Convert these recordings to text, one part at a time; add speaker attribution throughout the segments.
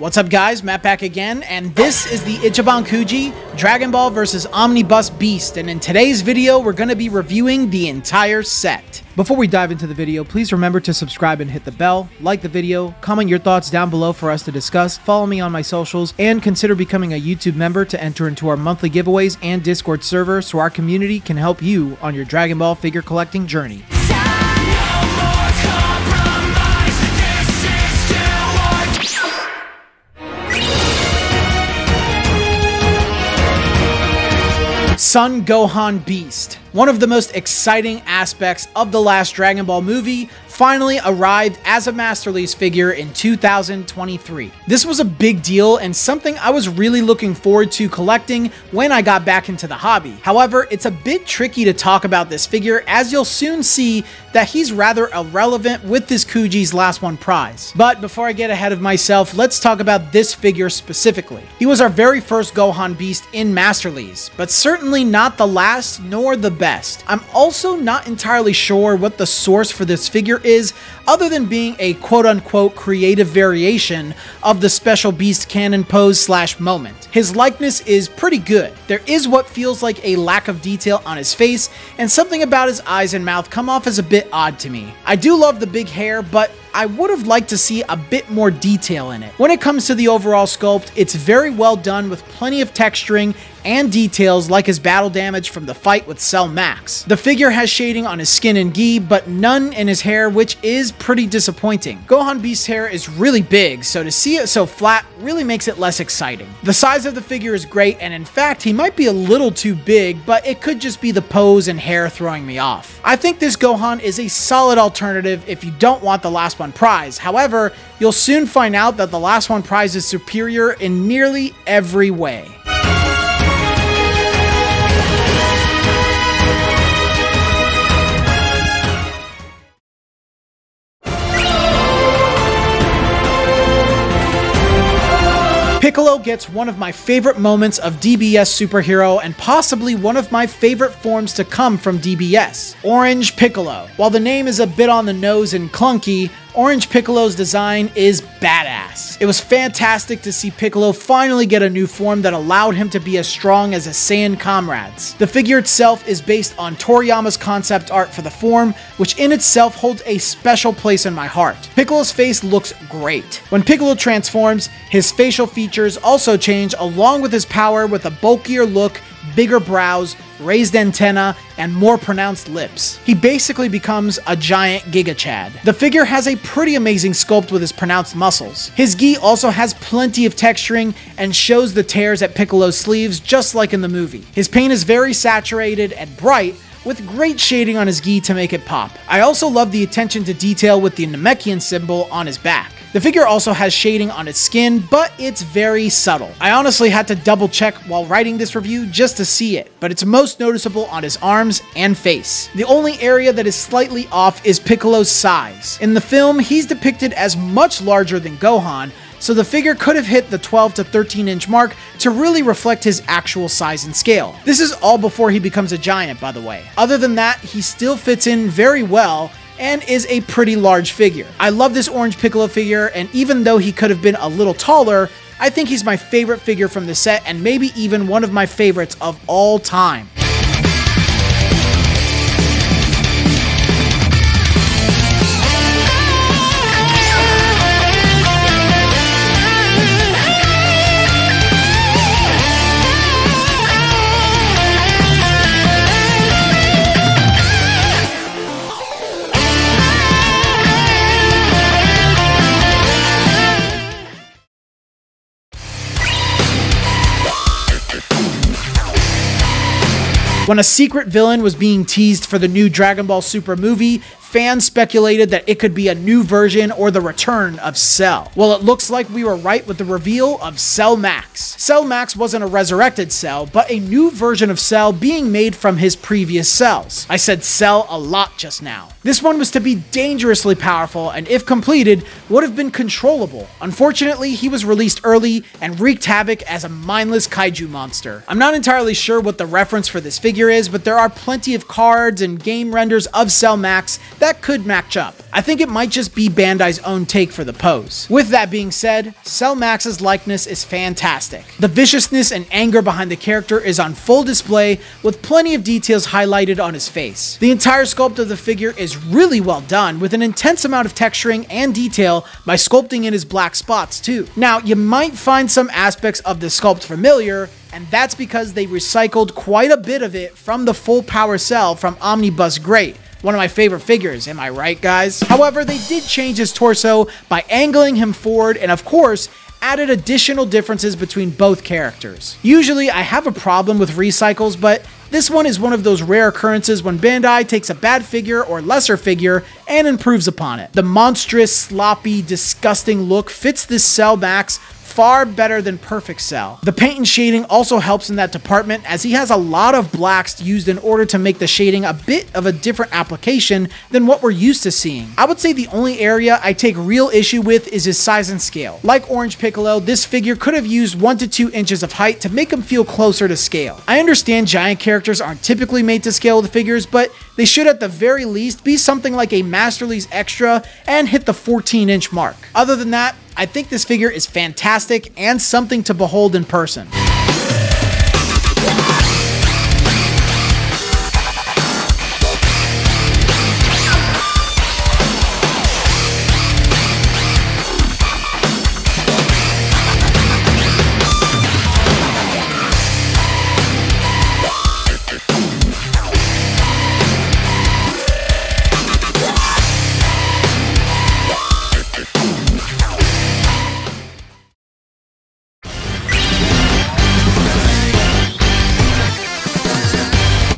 Speaker 1: What's up guys, Matt back again, and this is the Ichiban Kuji Dragon Ball vs. Omnibus Beast, and in today's video we're going to be reviewing the entire set. Before we dive into the video, please remember to subscribe and hit the bell, like the video, comment your thoughts down below for us to discuss, follow me on my socials, and consider becoming a YouTube member to enter into our monthly giveaways and Discord server so our community can help you on your Dragon Ball figure collecting journey. Son Gohan Beast. One of the most exciting aspects of the last Dragon Ball movie finally arrived as a Masterpiece figure in 2023. This was a big deal and something I was really looking forward to collecting when I got back into the hobby. However, it's a bit tricky to talk about this figure as you'll soon see that he's rather irrelevant with this Kuji's Last One prize. But before I get ahead of myself, let's talk about this figure specifically. He was our very first Gohan Beast in Masterpiece, but certainly not the last nor the best. I'm also not entirely sure what the source for this figure is, other than being a quote-unquote creative variation of the special Beast canon pose slash moment. His likeness is pretty good. There is what feels like a lack of detail on his face, and something about his eyes and mouth come off as a bit odd to me. I do love the big hair, but I would have liked to see a bit more detail in it. When it comes to the overall sculpt, it's very well done with plenty of texturing and details like his battle damage from the fight with Cell Max. The figure has shading on his skin and gi, but none in his hair, which is pretty disappointing. Gohan Beast's hair is really big, so to see it so flat really makes it less exciting. The size of the figure is great, and in fact, he might be a little too big, but it could just be the pose and hair throwing me off. I think this Gohan is a solid alternative if you don't want the Last One prize. However, you'll soon find out that the Last One prize is superior in nearly every way. Piccolo gets one of my favorite moments of DBS superhero and possibly one of my favorite forms to come from DBS, Orange Piccolo. While the name is a bit on the nose and clunky, Orange Piccolo's design is badass. It was fantastic to see Piccolo finally get a new form that allowed him to be as strong as his Saiyan comrades. The figure itself is based on Toriyama's concept art for the form, which in itself holds a special place in my heart. Piccolo's face looks great. When Piccolo transforms, his facial features also change along with his power with a bulkier look, bigger brows, raised antenna, and more pronounced lips. He basically becomes a giant Giga Chad. The figure has a pretty amazing sculpt with his pronounced muscles. His gi also has plenty of texturing and shows the tears at Piccolo's sleeves just like in the movie. His paint is very saturated and bright, with great shading on his gi to make it pop. I also love the attention to detail with the Namekian symbol on his back. The figure also has shading on its skin, but it's very subtle. I honestly had to double check while writing this review just to see it, but it's most noticeable on his arms and face. The only area that is slightly off is Piccolo's size. In the film, he's depicted as much larger than Gohan, so the figure could have hit the 12 to 13 inch mark to really reflect his actual size and scale. This is all before he becomes a giant, by the way. Other than that, he still fits in very well and is a pretty large figure. I love this Orange Piccolo figure, and even though he could have been a little taller, I think he's my favorite figure from the set and maybe even one of my favorites of all time. When a secret villain was being teased for the new Dragon Ball Super movie, fans speculated that it could be a new version or the return of Cell. Well, it looks like we were right with the reveal of Cell Max. Cell Max wasn't a resurrected Cell, but a new version of Cell being made from his previous cells. I said Cell a lot just now. This one was to be dangerously powerful and if completed, would have been controllable. Unfortunately, he was released early and wreaked havoc as a mindless kaiju monster. I'm not entirely sure what the reference for this figure is, but there are plenty of cards and game renders of Cell Max that could match up. I think it might just be Bandai's own take for the pose. With that being said, Cell Max's likeness is fantastic. The viciousness and anger behind the character is on full display, with plenty of details highlighted on his face. The entire sculpt of the figure is really well done, with an intense amount of texturing and detail by sculpting in his black spots too. Now, you might find some aspects of the sculpt familiar, and that's because they recycled quite a bit of it from the full power cell from Omnibus Great. One of my favorite figures, am I right, guys? However, they did change his torso by angling him forward and, of course, added additional differences between both characters. Usually, I have a problem with recycles, but this one is one of those rare occurrences when Bandai takes a bad figure or lesser figure and improves upon it. The monstrous, sloppy, disgusting look fits this Cell Max far better than Perfect Cell. The paint and shading also helps in that department, as he has a lot of blacks used in order to make the shading a bit of a different application than what we're used to seeing. I would say the only area I take real issue with is his size and scale. Like Orange Piccolo, this figure could have used 1 to 2 inches of height to make him feel closer to scale. I understand giant characters aren't typically made to scale with figures, but they should at the very least be something like a Masterly's Extra and hit the 14-inch mark. Other than that, I think this figure is fantastic and something to behold in person.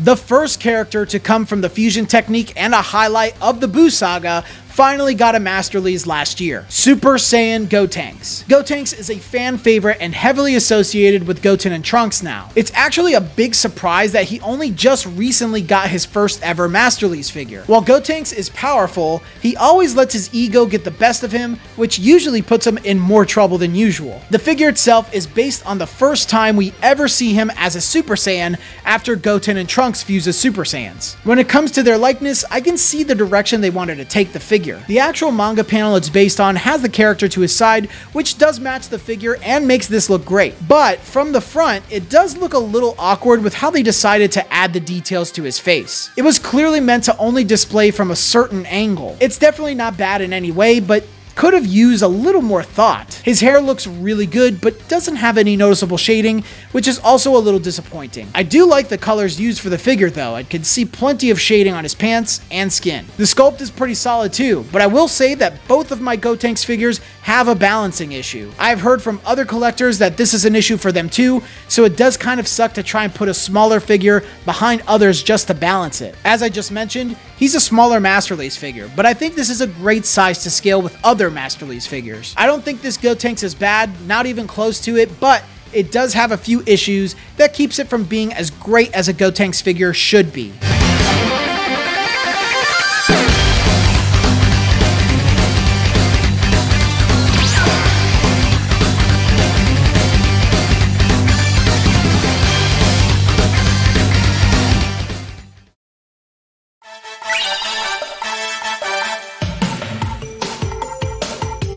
Speaker 1: The first character to come from the fusion technique and a highlight of the Buu saga finally got a Masterly's last year. Super Saiyan Gotenks. Gotenks is a fan favorite and heavily associated with Goten and Trunks now. It's actually a big surprise that he only just recently got his first ever Masterly's figure. While Gotenks is powerful, he always lets his ego get the best of him, which usually puts him in more trouble than usual. The figure itself is based on the first time we ever see him as a Super Saiyan after Goten and Trunks fuse as Super Saiyans. When it comes to their likeness, I can see the direction they wanted to take the figure. The actual manga panel it's based on has the character to his side, which does match the figure and makes this look great. But from the front, it does look a little awkward with how they decided to add the details to his face. It was clearly meant to only display from a certain angle. It's definitely not bad in any way, but could have used a little more thought. His hair looks really good, but doesn't have any noticeable shading, which is also a little disappointing. I do like the colors used for the figure though. I could see plenty of shading on his pants and skin. The sculpt is pretty solid too, but I will say that both of my Gotenks figures have a balancing issue. I've heard from other collectors that this is an issue for them too, so it does kind of suck to try and put a smaller figure behind others just to balance it. As I just mentioned, he's a smaller Masterly's figure, but I think this is a great size to scale with other Masterly's figures. I don't think this Gotenks is bad, not even close to it, but it does have a few issues that keeps it from being as great as a Gotenks figure should be.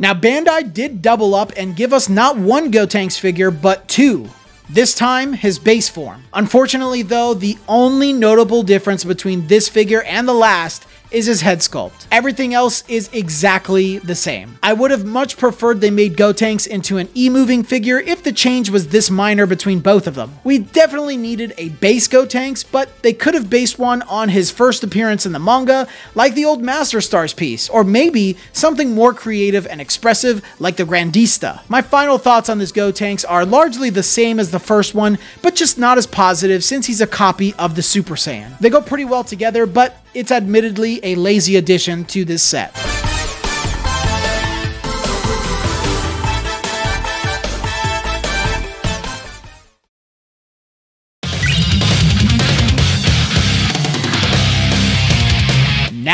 Speaker 1: Now, Bandai did double up and give us not one Gotenks figure, but two. This time, his base form. Unfortunately though, the only notable difference between this figure and the last is his head sculpt. Everything else is exactly the same. I would have much preferred they made Gotenks into an E-moving figure if the change was this minor between both of them. We definitely needed a base Gotenks, but they could have based one on his first appearance in the manga, like the old Master Stars piece, or maybe something more creative and expressive like the Grandista. My final thoughts on this Gotenks are largely the same as the first one, but just not as positive since he's a copy of the Super Saiyan. They go pretty well together, but it's admittedly a lazy addition to this set.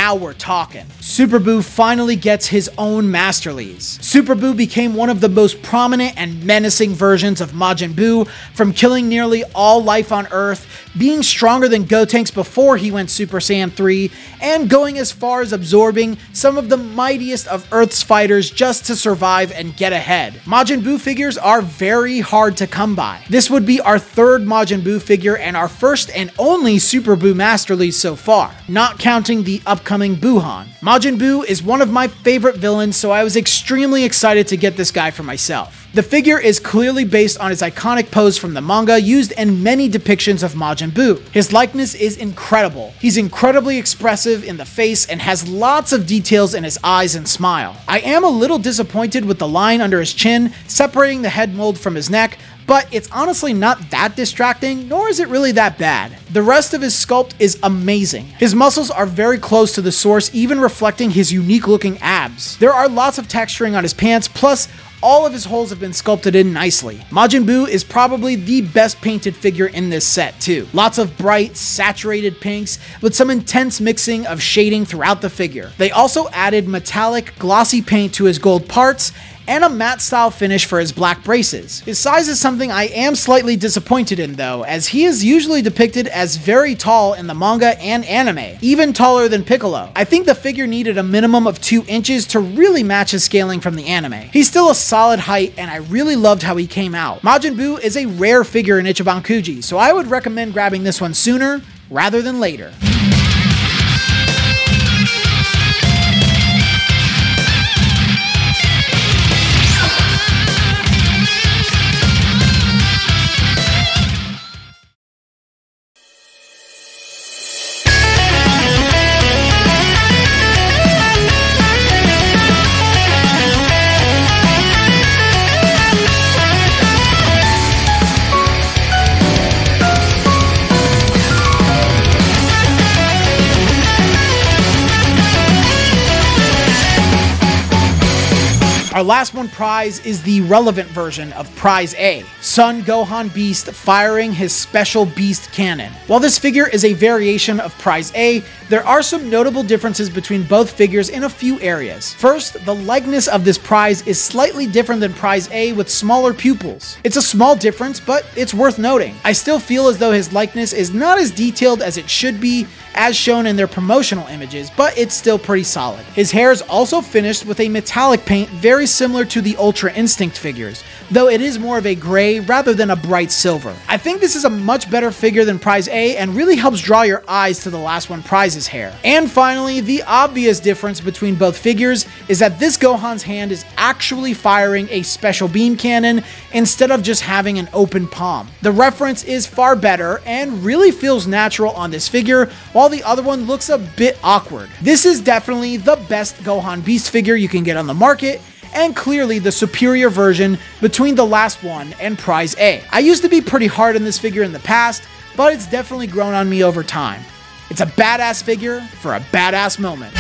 Speaker 1: Now we're talking. Super Buu finally gets his own Masterlies. Super Buu became one of the most prominent and menacing versions of Majin Buu, from killing nearly all life on Earth, being stronger than Gotenks before he went Super Saiyan 3, and going as far as absorbing some of the mightiest of Earth's fighters just to survive and get ahead. Majin Buu figures are very hard to come by. This would be our third Majin Buu figure and our first and only Super Buu Masterlies so far, not counting the upcoming Gohan. Majin Buu is one of my favorite villains, so I was extremely excited to get this guy for myself. The figure is clearly based on his iconic pose from the manga used in many depictions of Majin Buu. His likeness is incredible. He's incredibly expressive in the face and has lots of details in his eyes and smile. I am a little disappointed with the line under his chin, separating the head mold from his neck, but it's honestly not that distracting, nor is it really that bad. The rest of his sculpt is amazing. His muscles are very close to the source, even reflecting his unique looking abs. There are lots of texturing on his pants, plus all of his holes have been sculpted in nicely. Majin Buu is probably the best painted figure in this set too. Lots of bright, saturated pinks with some intense mixing of shading throughout the figure. They also added metallic, glossy paint to his gold parts and a matte style finish for his black braces. His size is something I am slightly disappointed in though, as he is usually depicted as very tall in the manga and anime, even taller than Piccolo. I think the figure needed a minimum of 2 inches to really match his scaling from the anime. He's still a solid height and I really loved how he came out. Majin Buu is a rare figure in Ichiban Kuji, so I would recommend grabbing this one sooner rather than later. Our last one prize is the relevant version of Prize A, Son Gohan Beast firing his special beast cannon. While this figure is a variation of Prize A, there are some notable differences between both figures in a few areas. First, the likeness of this prize is slightly different than Prize A with smaller pupils. It's a small difference, but it's worth noting. I still feel as though his likeness is not as detailed as it should be, as shown in their promotional images, but it's still pretty solid. His hair is also finished with a metallic paint very similar to the Ultra Instinct figures, though it is more of a gray rather than a bright silver. I think this is a much better figure than Prize A and really helps draw your eyes to the last one Prize's hair. And finally, the obvious difference between both figures is that this Gohan's hand is actually firing a special beam cannon instead of just having an open palm. The reference is far better and really feels natural on this figure, while the other one looks a bit awkward. This is definitely the best Gohan Beast figure you can get on the market, and clearly the superior version between the last one and Prize A. I used to be pretty hard on this figure in the past, but it's definitely grown on me over time. It's a badass figure for a badass moment.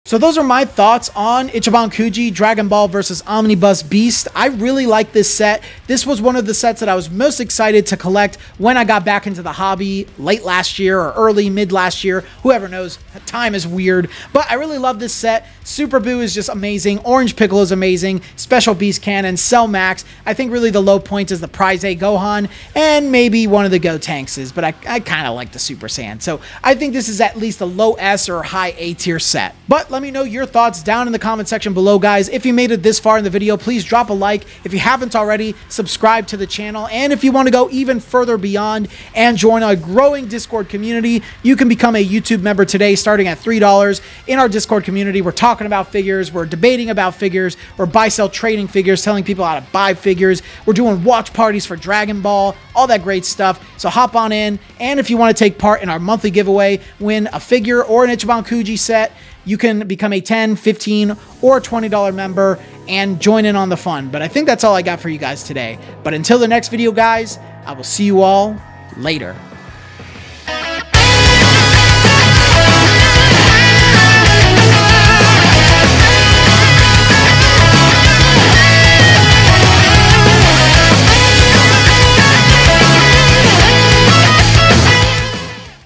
Speaker 1: So those are my thoughts on Ichiban Kuji Dragon Ball vs. Omnibus Beast. I really like this set. This was one of the sets that I was most excited to collect when I got back into the hobby late last year or early mid last year. Whoever knows, time is weird. But I really love this set. Super Buu is just amazing. Orange Piccolo is amazing. Special Beast Cannon, Cell Max. I think really the low point is the Prize A Gohan and maybe one of the Gotenkses, but I kind of like the Super Saiyan. So I think this is at least a low S or high A tier set. But let me know your thoughts down in the comment section below, guys. If you made it this far in the video, please drop a like. If you haven't already, subscribe to the channel. And if you want to go even further beyond and join a growing Discord community, you can become a YouTube member today starting at $3. In our Discord community, we're talking about figures, we're debating about figures, we're buy-sell trading figures, telling people how to buy figures, we're doing watch parties for Dragon Ball, all that great stuff. So hop on in, and if you want to take part in our monthly giveaway, win a figure or an Ichiban Kuji set, you can become a $10, $15, or $20 member and join in on the fun. But I think that's all I got for you guys today. But until the next video, guys, I will see you all later.